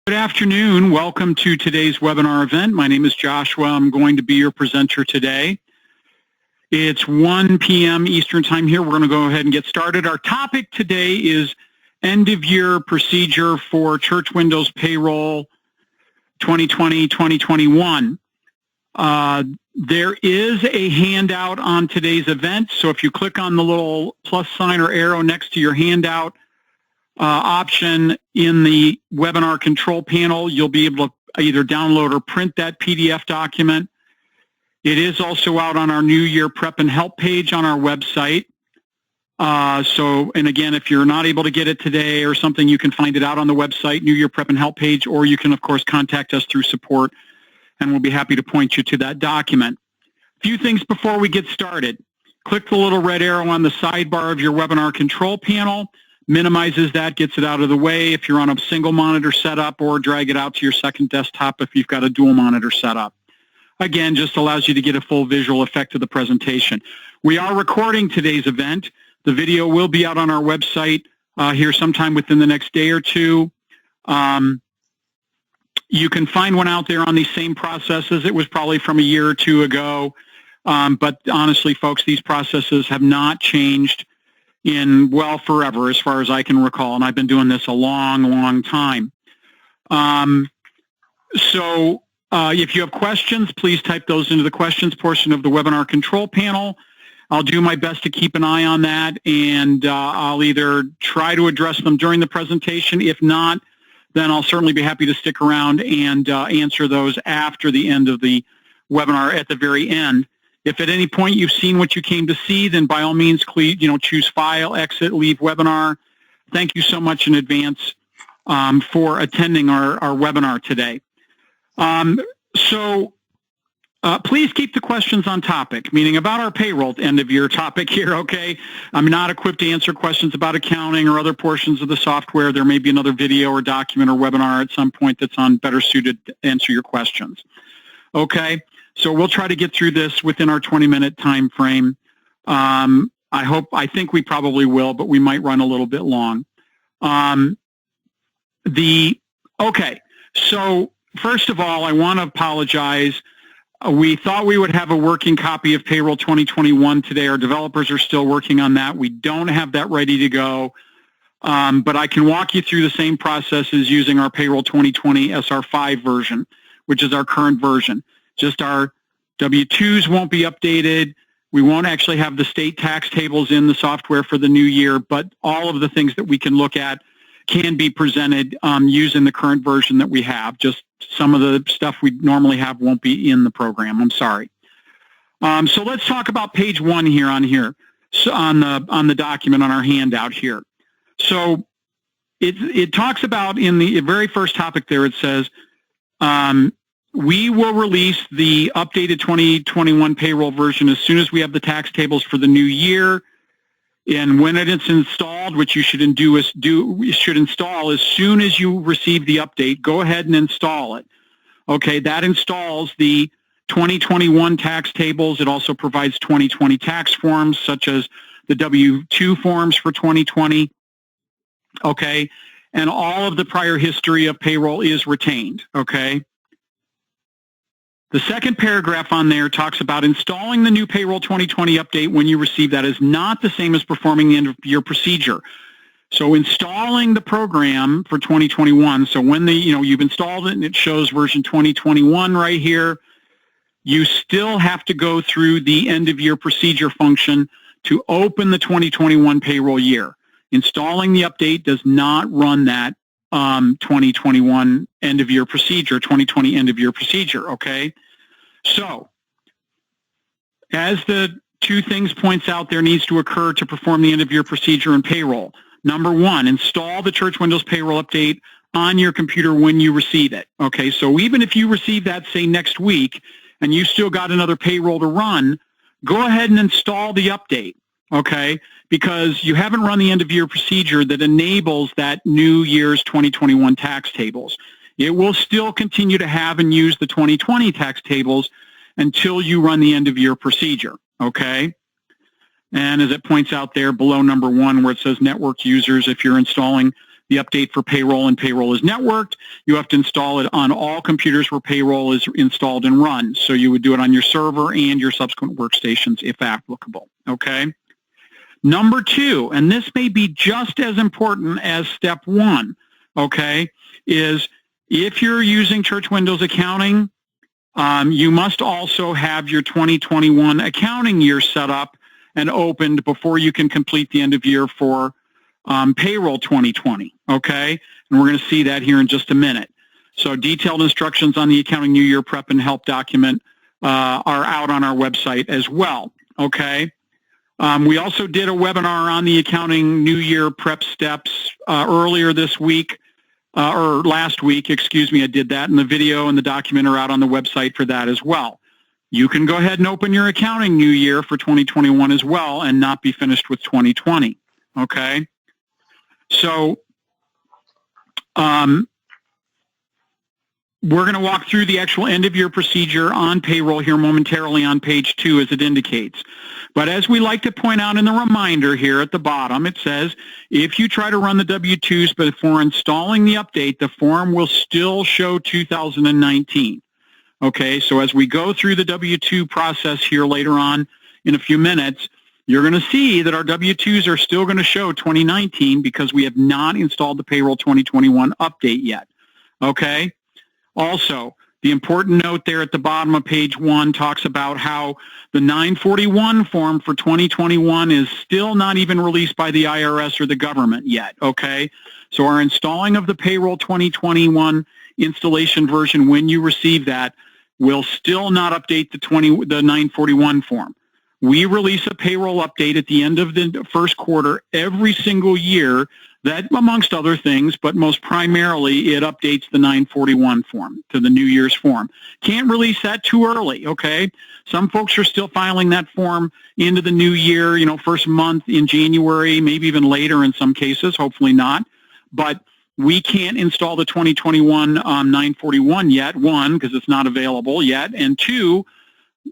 Good afternoon. Welcome to today's webinar event. My name is Joshua. I'm going to be your presenter today. It's 1 p.m. Eastern Time here. We're going to go ahead and get started. Our topic today is end-of-year procedure for Church Windows Payroll 2020-2021. There is a handout on today's event, so if you click on the little plus sign or arrow next to your handout option in the webinar control panel, you'll be able to either download or print that PDF document. It is also out on our New Year Prep and Help page on our website. And again, if you're not able to get it today or something, you can find it out on the website, New Year Prep and Help page, or you can, of course, contact us through support, and we'll be happy to point you to that document. A few things before we get started. Click the little red arrow on the sidebar of your webinar control panel. Minimizes that, gets it out of the way if you're on a single monitor setup, or drag it out to your second desktop if you've got a dual monitor setup. Again, just allows you to get a full visual effect of the presentation. We are recording today's event. The video will be out on our website here sometime within the next day or two. You can find one out there on these same processes. It was probably from a year or two ago. But honestly, folks, these processes have not changed in, well, forever, as far as I can recall, and I've been doing this a long, long time. If you have questions, please type those into the questions portion of the webinar control panel. I'll do my best to keep an eye on that, and I'll either try to address them during the presentation. If not, then I'll certainly be happy to stick around and answer those after the end of the webinar at the very end. If at any point you've seen what you came to see, then by all means, choose File, Exit, Leave Webinar. Thank you so much in advance for attending our webinar today. Please keep the questions on topic, meaning about our payroll end-of-year topic here, okay? I'm not equipped to answer questions about accounting or other portions of the software. There may be another video or document or webinar at some point that's better suited to answer your questions, okay? So we'll try to get through this within our 20-minute time frame. I think we probably will, but we might run a little bit long. So first of all, I want to apologize. We thought we would have a working copy of Payroll 2021 today. Our developers are still working on that. We don't have that ready to go, but I can walk you through the same processes using our Payroll 2020 SR5 version, which is our current version. Just our W-2s won't be updated. We won't actually have the state tax tables in the software for the new year, but all of the things that we can look at can be presented using the current version that we have. Just some of the stuff we normally have won't be in the program. I'm sorry. So let's talk about page 1 here so on the document on our handout here. So it talks about, in the very first topic there, it says, we will release the updated 2021 payroll version as soon as we have the tax tables for the new year. And when it's installed, which you should install as soon as you receive the update, go ahead and install it. Okay, that installs the 2021 tax tables. It also provides 2020 tax forms, such as the W-2 forms for 2020. Okay, and all of the prior history of payroll is retained. Okay. The second paragraph on there talks about installing the new Payroll 2020 update when you receive that is not the same as performing the end-of-year procedure. So installing the program for 2021, so when you've installed it and it shows version 2021 right here, you still have to go through the end-of-year procedure function to open the 2021 payroll year. Installing the update does not run that 2021 end-of-year procedure, 2020 end-of-year procedure, okay? So, as the two things points out, there needs to occur to perform the end-of-year procedure in payroll. Number 1, install the Church Windows Payroll update on your computer when you receive it, okay? So even if you receive that, say, next week, and you still got another payroll to run, go ahead and install the update, okay? Because you haven't run the end-of-year procedure that enables that new year's 2021 tax tables. It will still continue to have and use the 2020 tax tables until you run the end-of-year procedure, okay? And as it points out there below number 1 where it says network users, if you're installing the update for payroll and payroll is networked. You have to install it on all computers where payroll is installed and run. So you would do it on your server and your subsequent workstations if applicable. Okay. Number 2, and this may be just as important as step 1, okay, is if you're using Church Windows accounting, you must also have your 2021 accounting year set up and opened before you can complete the end of year for payroll 2020, okay? And we're going to see that here in just a minute. So detailed instructions on the accounting new year prep and help document are out on our website as well, okay? We also did a webinar on the accounting new year prep steps earlier this week, or last week, excuse me. I did that, and the video and the document are out on the website for that as well. You can go ahead and open your accounting new year for 2021 as well and not be finished with 2020, okay? So we're going to walk through the actual end-of-year procedure on payroll here momentarily on page 2 as it indicates. But as we like to point out in the reminder here at the bottom, it says, if you try to run the W-2s before installing the update, the form will still show 2019. Okay, so as we go through the W-2 process here later on in a few minutes, you're going to see that our W-2s are still going to show 2019 because we have not installed the Payroll 2021 update yet. Okay? Also, the important note there at the bottom of page 1 talks about how the 941 form for 2021 is still not even released by the IRS or the government yet, okay? So our installing of the Payroll 2021 installation version, when you receive that, will still not update the 941 form. We release a payroll update at the end of the first quarter every single year that, amongst other things, but most primarily, it updates the 941 form to the New Year's form. Can't release that too early, okay? Some folks are still filing that form into the new year, you know, first month in January, maybe even later in some cases, hopefully not. But we can't install the 2021 941 yet, 1, because it's not available yet, and 2,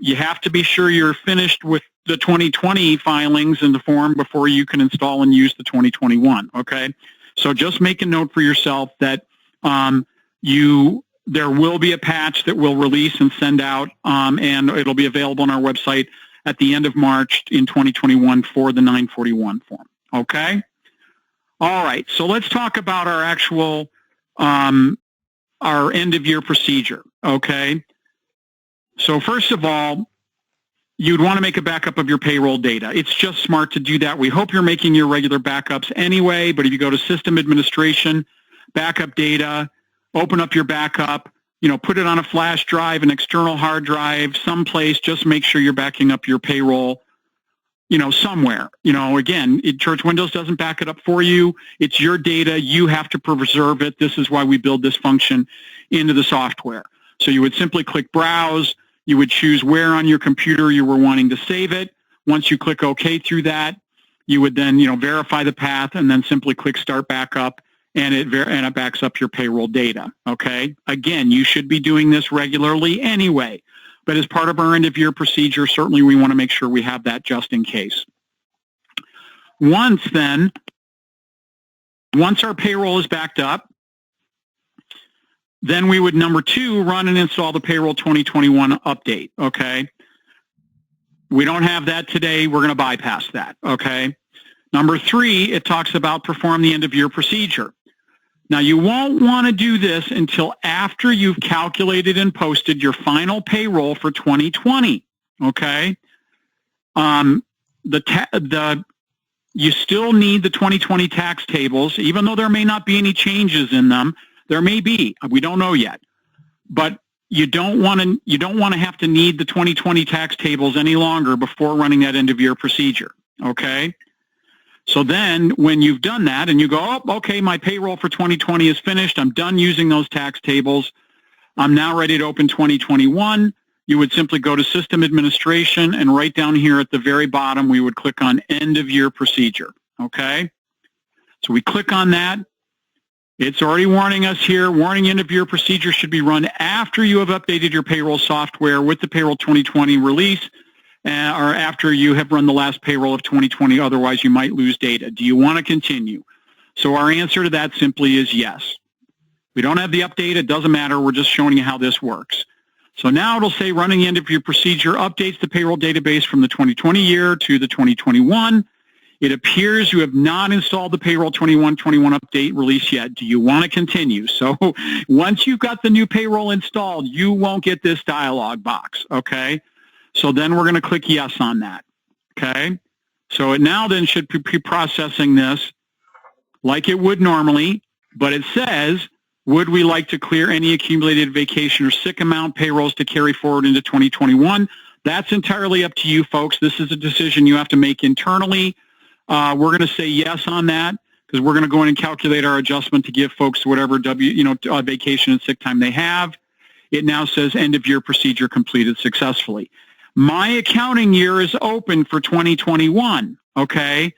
you have to be sure you're finished with the 2020 filings in the form before you can install and use the 2021, okay? So just make a note for yourself that there will be a patch that we'll release and send out, and it'll be available on our website at the end of March in 2021 for the 941 form, okay? All right, so let's talk about our actual, our end-of-year procedure, okay? So first of all, you'd want to make a backup of your payroll data. It's just smart to do that. We hope you're making your regular backups anyway, but if you go to System Administration, Backup Data, open up your backup, you know, put it on a flash drive, an external hard drive, someplace, just make sure you're backing up your payroll, you know, somewhere. You know, again, Church Windows doesn't back it up for you. It's your data. You have to preserve it. This is why we build this function into the software. So you would simply click Browse. You would choose where on your computer you were wanting to save it. Once you click OK through that, you would then, you know, verify the path and then simply click Start Backup, and it backs up your payroll data. Okay. Again, you should be doing this regularly anyway, but as part of our end-of-year procedure, certainly we want to make sure we have that just in case. Once our payroll is backed up, then we would, number 2, run and install the Payroll 2021 update, okay? We don't have that today. We're going to bypass that, okay? Number 3, it talks about perform the end-of-year procedure. Now, you won't want to do this until after you've calculated and posted your final payroll for 2020, okay? You still need the 2020 tax tables, even though there may not be any changes in them. There may be. We don't know yet. But you don't want to have to need the 2020 tax tables any longer before running that end-of-year procedure, okay? So then when you've done that and you go, oh, okay, my payroll for 2020 is finished. I'm done using those tax tables. I'm now ready to open 2021. You would simply go to System Administration, and right down here at the very bottom, we would click on End-of-Year Procedure, okay? So we click on that. It's already warning us here. Warning end-of-year procedure should be run after you have updated your payroll software with the Payroll 2020 release, or after you have run the last payroll of 2020. Otherwise, you might lose data. Do you want to continue? So our answer to that simply is yes. We don't have the update. It doesn't matter. We're just showing you how this works. So now it'll say running the end of your procedure updates the payroll database from the 2020 year to the 2021. It appears you have not installed the Payroll 2121 update release yet. Do you want to continue? So once you've got the new payroll installed, you won't get this dialog box, okay? So then we're going to click yes on that, okay? So it now then should be processing this like it would normally, but it says, would we like to clear any accumulated vacation or sick amount payrolls to carry forward into 2021? That's entirely up to you, folks. This is a decision you have to make internally. We're going to say yes on that because we're going to go in and calculate our adjustment to give folks whatever vacation and sick time they have. It now says end of year procedure completed successfully. My accounting year is open for 2021, okay?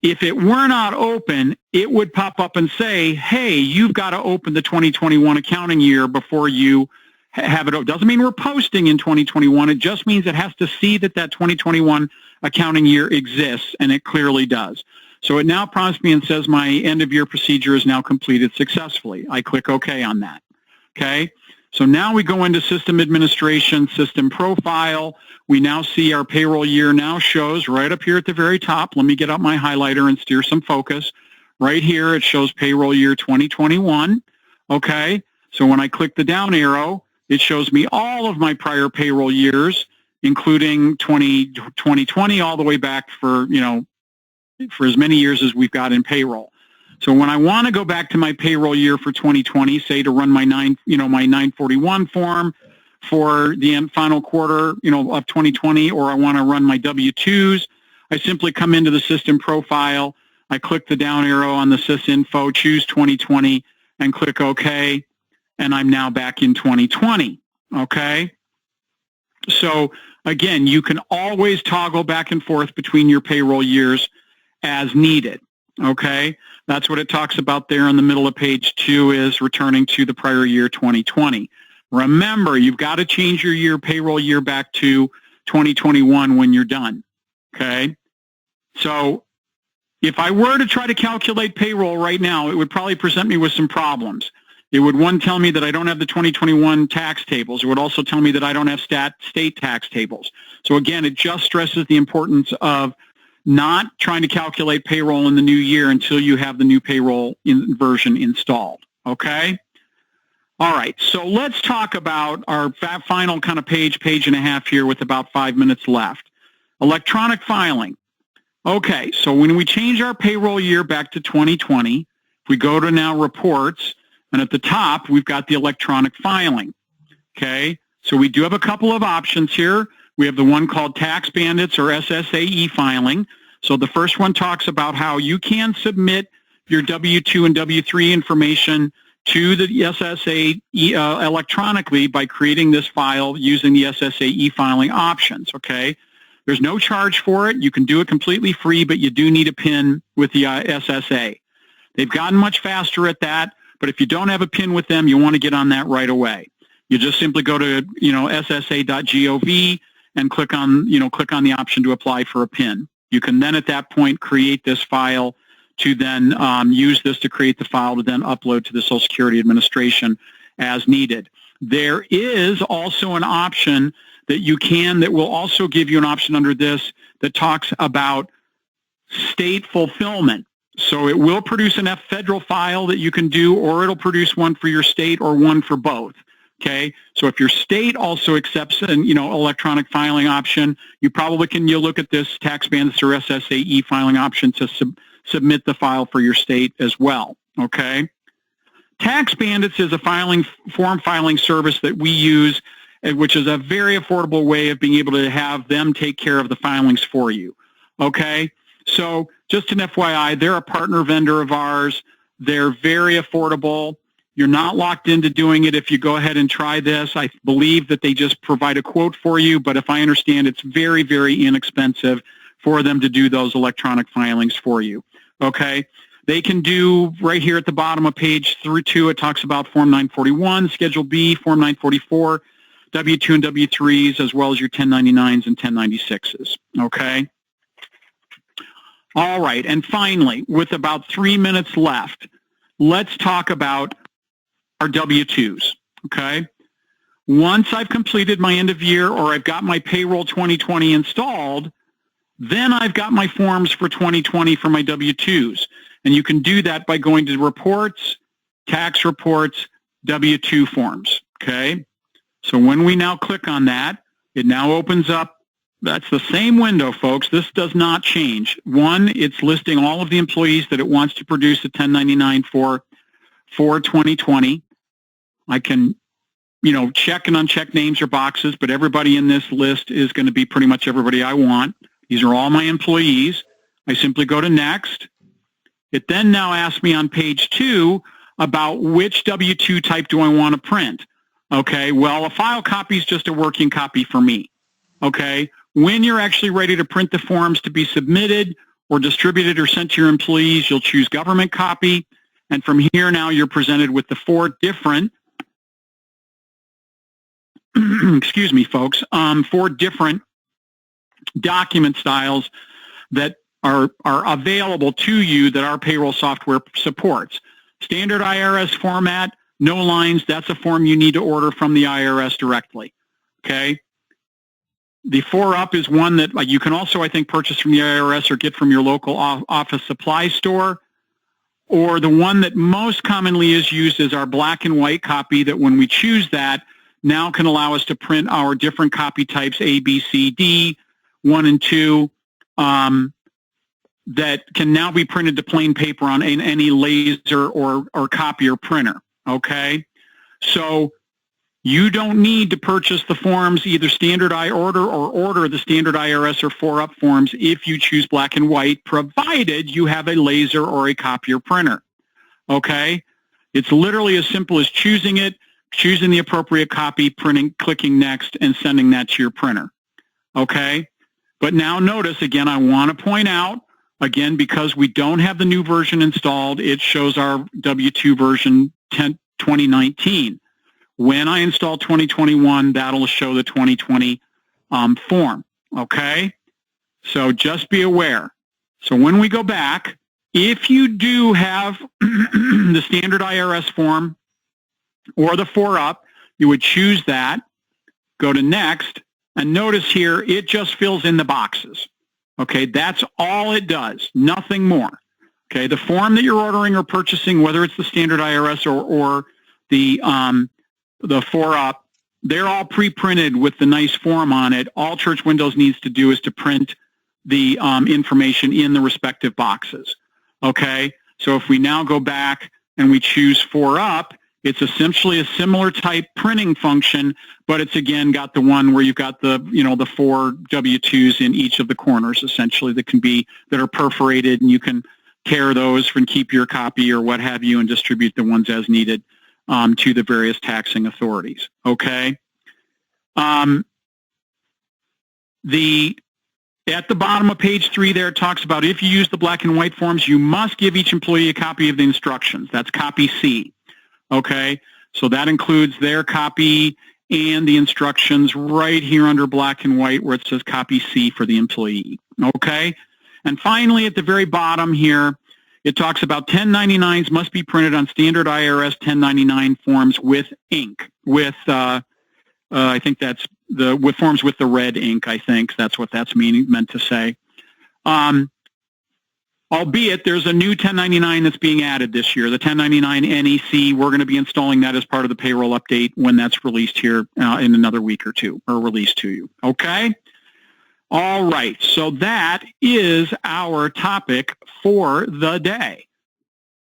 If it were not open, it would pop up and say, hey, you've got to open the 2021 accounting year before you have it. It doesn't mean we're posting in 2021. It just means it has to see that 2021 accounting year exists, and it clearly does. So it now prompts me and says my end of year procedure is now completed successfully. I click OK on that. Okay. So now we go into system administration, system profile. We now see our payroll year now shows right up here at the very top. Let me get out my highlighter and steer some focus. Right here, it shows payroll year 2021. Okay. So when I click the down arrow, it shows me all of my prior payroll years, including 2020 all the way back for as many years as we've got in payroll. So when I want to go back to my payroll year for 2020, say to run my 941 form for the final quarter, of 2020, or I want to run my W-2s, I simply come into the system profile, I click the down arrow on the sysinfo, choose 2020, and click OK, and I'm now back in 2020, okay? So again, you can always toggle back and forth between your payroll years as needed, okay? That's what it talks about there in the middle of page 2 is returning to the prior year 2020. Remember, you've got to change your payroll year back to 2021 when you're done, okay? So if I were to try to calculate payroll right now, it would probably present me with some problems. It would, one, tell me that I don't have the 2021 tax tables. It would also tell me that I don't have state tax tables. So again, it just stresses the importance of not trying to calculate payroll in the new year until you have the new payroll version installed, okay? All right, so let's talk about our final kind of page and a half here with about 5 minutes left. Electronic filing. Okay, so when we change our payroll year back to 2020, if we go to now reports, and at the top, we've got the electronic filing, okay? So we do have a couple of options here. We have the one called Tax Bandits or SSAE filing. So the first one talks about how you can submit your W-2 and W-3 information to the SSA electronically by creating this file using the SSAE filing options, okay? There's no charge for it. You can do it completely free, but you do need a PIN with the SSA. They've gotten much faster at that, but if you don't have a PIN with them, you want to get on that right away. You just simply go to, ssa.gov and click on the option to apply for a PIN. You can then at that point create this file to then use this to create the file to then upload to the Social Security Administration as needed. There is also an option that will also give you an option under this that talks about state fulfillment. So it will produce an federal file that you can do, or it'll produce one for your state or one for both. Okay, so if your state also accepts an electronic filing option, you'll look at this Tax Bandits or SSAE filing option to submit the file for your state as well. Okay, Tax Bandits is a form filing service that we use, which is a very affordable way of being able to have them take care of the filings for you. Okay, so just an FYI, they're a partner vendor of ours. They're very affordable. You're not locked into doing it if you go ahead and try this. I believe that they just provide a quote for you, but if I understand, it's very, very inexpensive for them to do those electronic filings for you. Okay? They can do right here at the bottom of page 2, it talks about Form 941, Schedule B, Form 944, W-2 and W-3s, as well as your 1099s and 1096s. Okay? All right, and finally, with about 3 minutes left, let's talk about our W-2s, okay? Once I've completed my end of year or I've got my Payroll 2020 installed, then I've got my forms for 2020 for my W-2s. And you can do that by going to Reports, Tax Reports, W-2 Forms, okay? So when we now click on that, it now opens up. That's the same window, folks. This does not change. One, it's listing all of the employees that it wants to produce a 1099 for 2020. I can, check and uncheck names or boxes, but everybody in this list is going to be pretty much everybody I want. These are all my employees. I simply go to Next. It then now asks me on page 2 about which W-2 type do I want to print. Okay, well, a file copy is just a working copy for me. Okay, when you're actually ready to print the forms to be submitted or distributed or sent to your employees, you'll choose government copy. And from here now, you're presented with the 4 different, excuse me, folks, 4 different document styles that are available to you that our payroll software supports. Standard IRS format, no lines, that's a form you need to order from the IRS directly, okay? The 4-Up is one that you can also, I think, purchase from the IRS or get from your local office supply store. Or the one that most commonly is used is our black and white copy that when we choose that, now can allow us to print our different copy types A, B, C, D, 1 and 2, that can now be printed to plain paper on any laser or copier printer, okay? So you don't need to purchase the forms either standard order or order the standard IRS or 4-Up forms if you choose black and white, provided you have a laser or a copier printer, okay? It's literally as simple as choosing it, choosing the appropriate copy, printing, clicking Next, and sending that to your printer, okay? But now notice, again, I want to point out, again, because we don't have the new version installed, it shows our W-2 version 2019. When I install 2021, that'll show the 2020 form, okay? So just be aware. So when we go back, if you do have the standard IRS form or the 4-Up, you would choose that, go to Next, and notice here it just fills in the boxes. Okay, that's all it does, nothing more. Okay, the form that you're ordering or purchasing, whether it's the standard IRS or the 4-Up, they're all pre-printed with the nice form on it. All Church Windows needs to do is to print the information in the respective boxes. Okay, so if we now go back and we choose 4-Up, it's essentially a similar type printing function, but it's again got the one where you've got the the 4 W-2s in each of the corners essentially that are perforated, and you can tear those and keep your copy or what have you and distribute the ones as needed to the various taxing authorities. Okay. At the bottom of page 3 there, it talks about if you use the black and white forms, you must give each employee a copy of the instructions. That's copy C. Okay, so that includes their copy and the instructions right here under black and white where it says copy C for the employee. Okay, and finally at the very bottom here, it talks about 1099s must be printed on standard IRS 1099 forms with ink, with I think that's with forms with the red ink. I think that's what that's meant to say. Albeit there's a new 1099 that's being added this year, the 1099 NEC. We're going to be installing that as part of the payroll update when that's released here in another week or two, or released to you. Okay? All right. So that is our topic for the day.